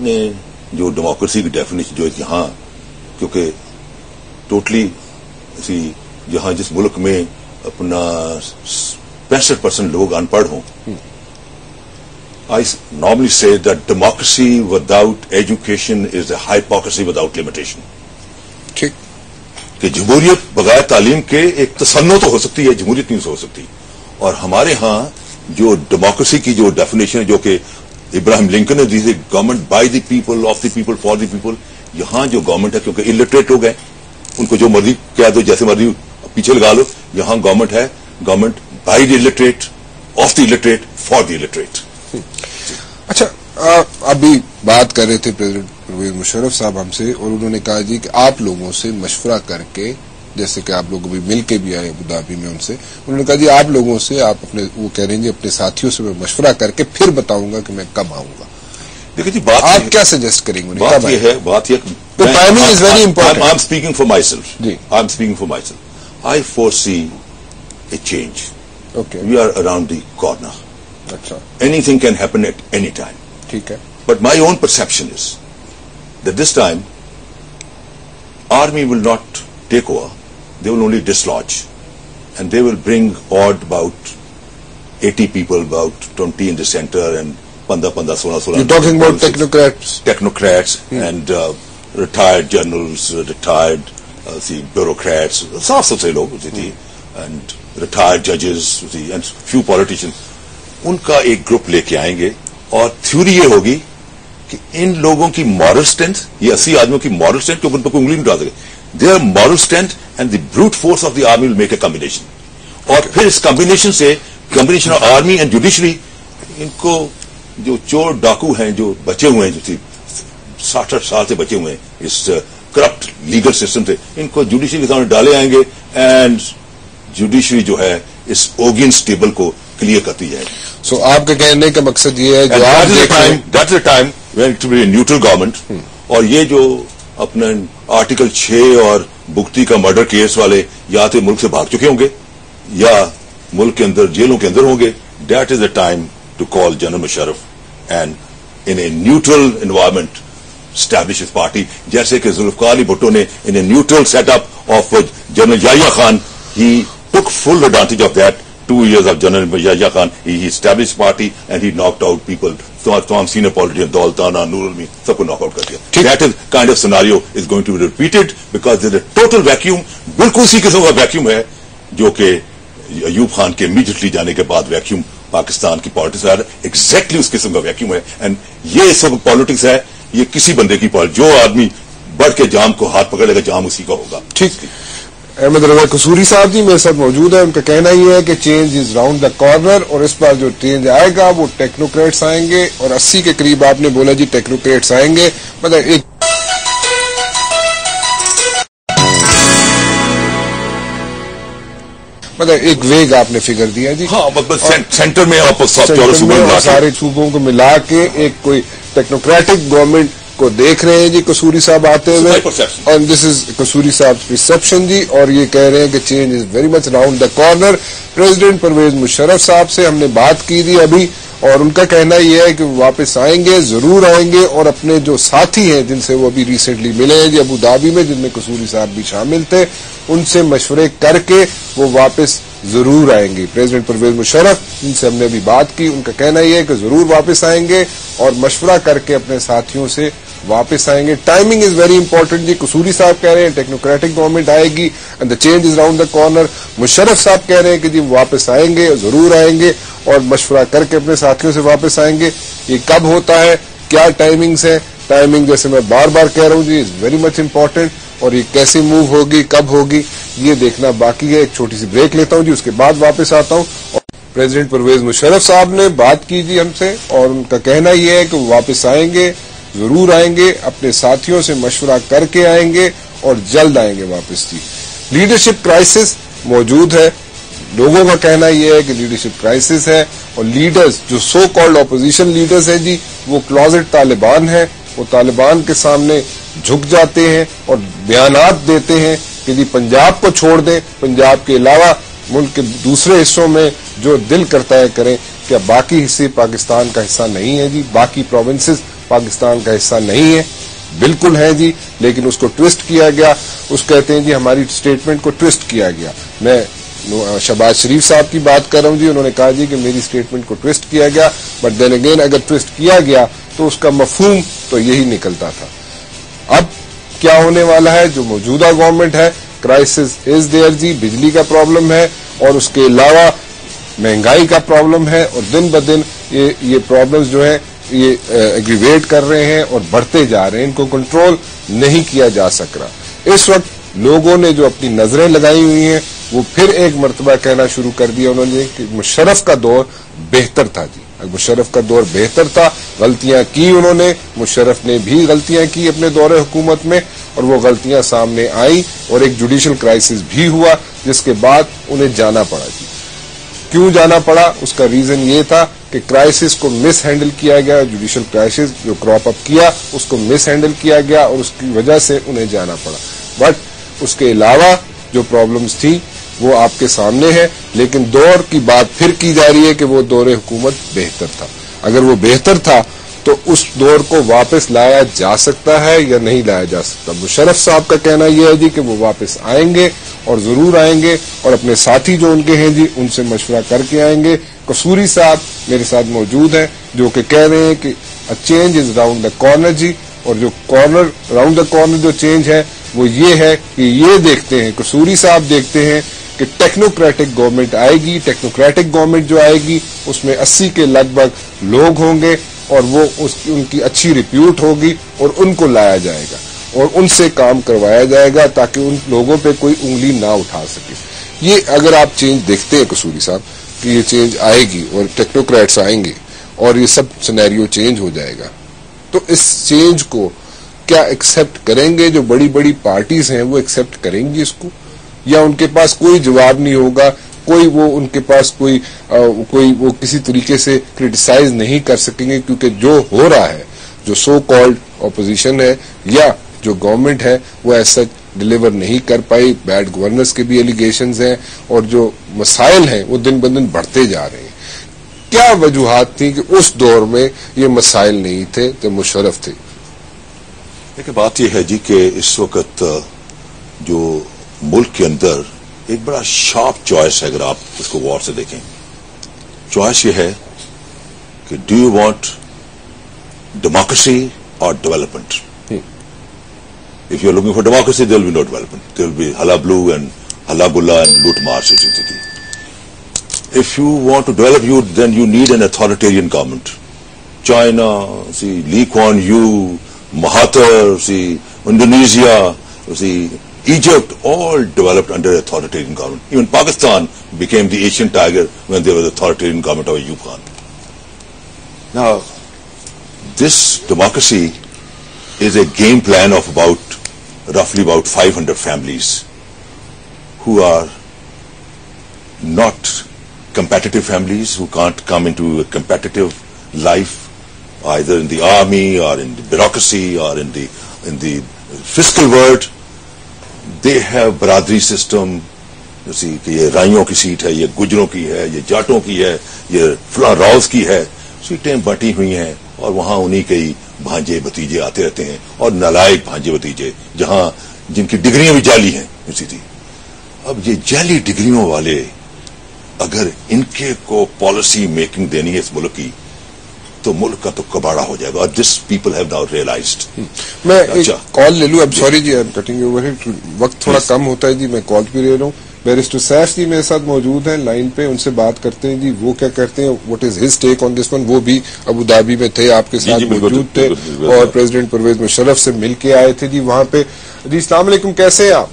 نے جو ڈیموکریسی کی ڈیفینیشن جو یہاں کیونکہ ٹوٹلی جہاں جس ملک میں اپنا 65% لوگ ان پڑھ ہوں I normally say that democracy without education is a hypocrisy without limitation. ٹھیک کہ جمہوریت بغیر تعلیم کے ایک تصنع تو ہو سکتی ہے، جمہوریت نہیں ہو سکتی. اور ہمارے ہاں جو ڈیموکریسی کی جو ڈیفینیشن ہے جو کہ ابراہیم لنکن نے دی تھی، government by the people, of the people, for the people, یہاں جو گورنمنٹ ہے کیونکہ الٹریٹ لوگ ہیں ان کو جو مرضی کہہ دو، جیسے مرضی پیچھے لگا لو، یہاں گورنمنٹ ہے، government by the illiterate, of the illiterate, for the illiterate. اچھا، ابھی بات کر رہے تھے پریزیڈنٹ پرویز مشرف صاحب ہم سے، اور انہوں نے کہا جی کہ آپ لوگوں سے مشورہ کر کے، جیسے کہ آپ لوگ ابھی مل کے بھی آئے ابوظہبی میں ان سے، انہوں نے کہا جی آپ لوگوں سے، آپ اپنے وہ کہہ رہے ہیں جی اپنے ساتھیوں سے میں مشورہ کر کے پھر بتاؤں گا کہ میں کب آؤں گا. دیکھیں جی بات آپ کیا سجیسٹ کریں گے؟ بات یہ ہے، بات یہ timing is very important. I am speaking for myself, جی آئی am speaking for myself. I foresee a change. Okay, we are around the corner. اچھا anything can happen at any time. ٹھیک ہے. But my own perception is that this time army will not take over, they will only dislodge, and they will bring odd about 80 people, about 20 in the center and 16. You're talking about technocrats? Technocrats and retired generals, retired bureaucrats, saaf log, and retired judges, and few politicians. ان کا ایک group لے کے آئیں گے اور theory یہ ہوگی کہ ان لوگوں کی مورل اسٹرینتھ، یہ 80 آدمیوں کی مورل اسٹرینتھ کیونکہ ان پہ کوئی انگلی نہیں ڈال سکے، their moral strength and the brute force of the army will make a combination. اور پھر اس کمبینیشن سے، combination of army and judiciary, ان کو جو چور ڈاکو ہیں جو بچے ہوئے ہیں، جو 60 سال سے بچے ہوئے ہیں اس کرپٹ لیگل سسٹم سے، ان کو جوڈیشری کے سامنے ڈالے آئیں گے اینڈ جوڈیشری جو ہے اس اوگین اسٹیبل کو کلیئر کرتی جائے گی. سو آپ کے کہنے کا مقصد یہ ہے جو آپ that's a time when it will be a neutral government. اور یہ جو اپنا آرٹیکل 6 اور بگٹی کا مرڈر کیس والے یا تو ملک سے بھاگ چکے ہوں گے یا ملک کے اندر جیلوں کے اندر ہوں گے. That is a time to call general Musharraf and in a neutral environment establish his party, جیسے کہ ذوالفقار علی بھٹو نے in a neutral set up of general Yahya Khan. He took full advantage of that. 2 years of General Yahya Khan, he established party and he knocked out people. تمام senior politicians, Dawlatana, Noor Almi, سب کو knock out کر دیا. That is kind of scenario is going to be repeated because there is a total vacuum. بالکل اسی قسم کا vacuum ہے جو کہ ایوب خان کے immediately جانے کے بعد ویکیوم پاکستان کی پالیٹکس ہے. ایگزیکٹلی اس قسم کا ویکیوم ہے. اینڈ یہ سب پالیٹکس ہے، یہ کسی بندے کی پالیٹکس، جو آدمی بڑھ کے جام کو ہاتھ پکڑ لے گا جام اسی کا ہوگا. ٹھیک. احمد رضا قصوری صاحب جی میرے ساتھ موجود ہیں. ان کا کہنا یہ ہے کہ change is round the corner, اور اس بار جو چینج آئے گا وہ ٹیکنوکریٹس آئیں گے. اور 80 کے قریب آپ نے بولا جی ٹیکنوکریٹس آئیں گے. مطلب ایک ویگ آپ نے فگر دیا جی. ہاں سینٹر میں سارے صوبوں کو ملا کے ایک کوئی ٹیکنوکریٹک گورنمنٹ کو دیکھ رہے ہیں جی قصوری صاحب آتے ہوئے. اور دس از قصوری صاحب پرسپشن جی. اور یہ کہہ رہے ہیں کہ change is very much round the corner. President Pervez Musharraf صاحب سے ہم نے بات کی تھی ابھی، اور ان کا کہنا یہ ہے کہ وہ واپس آئیں گے، ضرور آئیں گے. اور اپنے جو ساتھی ہیں جن سے وہ ابھی ریسنٹلی ملے ہیں جی ابوظہبی میں، جن میں قصوری صاحب بھی شامل تھے، ان سے مشورے کر کے وہ واپس ضرور آئیں گے. پریزیڈنٹ پرویز مشرف جن سے ہم نے ابھی بات کی، ان کا کہنا یہ ہے کہ ضرور واپس آئیں گے اور مشورہ کر کے اپنے ساتھیوں سے واپس آئیں گے. ٹائمنگ از ویری امپورٹنٹ جی. قصوری صاحب کہہ رہے ہیں ٹیکنوکریٹک گورنمنٹ آئے گی and the change is round the corner. Musharraf صاحب کہہ رہے ہیں کہ جی واپس آئیں گے، ضرور آئیں گے اور مشورہ کر کے اپنے ساتھیوں سے واپس آئیں گے. یہ کب ہوتا ہے، کیا ٹائمنگز ہیں؟ ٹائمنگ جیسے میں بار بار کہہ رہا ہوں جی از ویری مچ امپورٹنٹ، اور یہ کیسے موو ہوگی، کب ہوگی، یہ دیکھنا باقی ہے. ایک چھوٹی سی بریک لیتا ہوں جی، اس کے بعد واپس آتا ہوں. پریزیڈنٹ پرویز مشرف صاحب نے بات کی جی ہم سے، اور ان کا کہنا یہ ہے کہ وہ واپس آئیں گے، ضرور آئیں گے، اپنے ساتھیوں سے مشورہ کر کے آئیں گے اور جلد آئیں گے واپس جی. لیڈرشپ کرائسس موجود ہے. لوگوں کا کہنا یہ ہے کہ لیڈرشپ کرائسس ہے، اور لیڈرز جو سو کالڈ اپوزیشن لیڈرز ہیں جی وہ کلازٹ طالبان ہیں. وہ طالبان کے سامنے جھک جاتے ہیں اور بیانات دیتے ہیں کہ جی پنجاب کو چھوڑ دیں، پنجاب کے علاوہ ملک کے دوسرے حصوں میں جو دل کرتا ہے کریں. کیا باقی حصے پاکستان کا حصہ نہیں ہے جی؟ باقی پروونسز پاکستان کا حصہ نہیں ہے، بالکل ہے جی، لیکن اس کو ٹوسٹ کیا گیا. اس کہتے ہیں جی ہماری اسٹیٹمنٹ کو ٹوسٹ کیا گیا. میں شہباز شریف صاحب کی بات کر رہا ہوں جی، انہوں نے کہا جی کہ میری اسٹیٹمنٹ کو ٹوسٹ کیا گیا، بٹ دین اگین اگر ٹوسٹ کیا گیا تو اس کا مفہوم تو یہی نکلتا تھا. اب کیا ہونے والا ہے؟ جو موجودہ گورنمنٹ ہے، کرائسس از دیئر جی، بجلی کا پرابلم ہے اور اس کے علاوہ مہنگائی کا پرابلم ہے، اور دن بدن یہ پرابلمز جو ہیں یہ ایگریویٹ کر رہے ہیں اور بڑھتے جا رہے ہیں، ان کو کنٹرول نہیں کیا جا سک رہا. اس وقت لوگوں نے جو اپنی نظریں لگائی ہوئی ہیں وہ پھر ایک مرتبہ کہنا شروع کر دیا انہوں نے کہ مشرف کا دور بہتر تھا جی. مشرف کا دور بہتر تھا، غلطیاں کی انہوں نے، مشرف نے بھی غلطیاں کی اپنے دور حکومت میں، اور وہ غلطیاں سامنے آئیں اور ایک جوڈیشل کرائسس بھی ہوا جس کے بعد انہیں جانا پڑا جی. کیوں جانا پڑا؟ اس کا ریزن یہ تھا کہ کرائسس کو مس ہینڈل کیا گیا، جوڈیشل کرائسس جو کراپ اپ کیا اس کو مس ہینڈل کیا گیا اور اس کی وجہ سے انہیں جانا پڑا. بٹ اس کے علاوہ جو پرابلمز تھی وہ آپ کے سامنے ہے، لیکن دور کی بات پھر کی جا رہی ہے کہ وہ دور حکومت بہتر تھا. اگر وہ بہتر تھا تو اس دور کو واپس لایا جا سکتا ہے یا نہیں لایا جا سکتا؟ مشرف صاحب کا کہنا یہ ہے جی کہ وہ واپس آئیں گے اور ضرور آئیں گے، اور اپنے ساتھی جو ان کے ہیں جی ان سے مشورہ کر کے آئیں گے. قصوری صاحب میرے ساتھ موجود ہیں جو کہ کہہ رہے ہیں کہ change is round the corner جی، اور جو راؤنڈ دا کارنر جو چینج ہے وہ یہ ہے کہ یہ دیکھتے ہیں، قصوری صاحب دیکھتے ہیں کہ ٹیکنوکریٹک گورنمنٹ آئے گی. ٹیکنوکریٹک گورنمنٹ جو آئے گی اس میں 80 کے لگ بھگ لوگ ہوں گے اور وہ ان کی اچھی ریپیوٹ ہوگی اور ان کو لایا جائے گا اور ان سے کام کروایا جائے گا تاکہ ان لوگوں پہ کوئی انگلی نہ اٹھا سکے. یہ اگر آپ چینج دیکھتے ہیں قصوری صاحب کہ یہ چینج آئے گی اور ٹیکنوکریٹس آئیں گے اور یہ سب سینیریو چینج ہو جائے گا، تو اس چینج کو کیا ایکسپٹ کریں گے جو بڑی بڑی پارٹیز ہیں؟ وہ ایکسپٹ کریں گی اس کو، یا ان کے پاس کوئی جواب نہیں ہوگا، ان کے پاس کوئی وہ کسی طریقے سے کرٹیسائز نہیں کر سکیں گے؟ کیونکہ جو ہو رہا ہے، جو سو کالڈ اپوزیشن ہے یا جو گورنمنٹ ہے وہ ایسا ڈلیور نہیں کر پائی. بیڈ گورننس کے بھی ایلیگیشنز ہیں اور جو مسائل ہیں وہ دن بدن بڑھتے جا رہے ہیں. کیا وجوہات تھیں کہ اس دور میں یہ مسائل نہیں تھے تو مشرف تھے؟ دیکھیں بات یہ ہے جی کہ اس وقت جو ملک کے اندر ایک بڑا شارپ چوائس ہے، اگر آپ اس کو غور سے دیکھیں. چوائس یہ ہے کہ ڈو یو وانٹ ڈیموکریسی اور development. If you're looking for democracy, there will be no development. There will be hullabaloo and hullagulla and loot march. If you want to develop, then you need an authoritarian government. China, see Lee Kuan Yew, Mahathir, see Indonesia, see Egypt, all developed under authoritarian government. Even Pakistan became the Asian tiger when there was authoritarian government of Ayub Khan. Now, this democracy is a game plan of roughly about 500 families who are not competitive families, who can't come into a competitive life either in the army or in the bureaucracy or in the fiscal world. They have برادری system, جیسے کہ یہ رائیوں کی set ہے، یہ گجروں کی ہے، یہ جاٹوں کی ہے، یہ فلاں راؤز کی ہے، سیٹیں بٹی ہوئی ہیں اور وہاں انہی کے بھانجے بتیجے آتے رہتے ہیں اور نالائق بھانجے بتیجے جن کی ڈگریاں بھی جعلی ہیں. اسی تھی اب یہ جعلی ڈگریوں والے اگر ان کے کو پالیسی میکنگ دینی ہے اس ملک کی تو ملک کا تو کباڑا ہو جائے گا. اور this people have now realized. میں کال لے لوں اب، سوری جی آئی ایم کٹنگ اوور، وقت تھوڑا کم ہوتا ہے جی، میں کال بھی لے لوں. بیرسٹر سیف جی میرے ساتھ موجود ہیں لائن پہ، ان سے بات کرتے ہیں جی وہ کیا کرتے ہیں، what is his take on this one. وہ بھی ابو دھابی میں تھے، آپ کے ساتھ موجود تھے اور پریزیڈنٹ پرویز مشرف سے مل کے آئے تھے جی وہاں پہ. جی السلام علیکم، کیسے ہیں آپ؟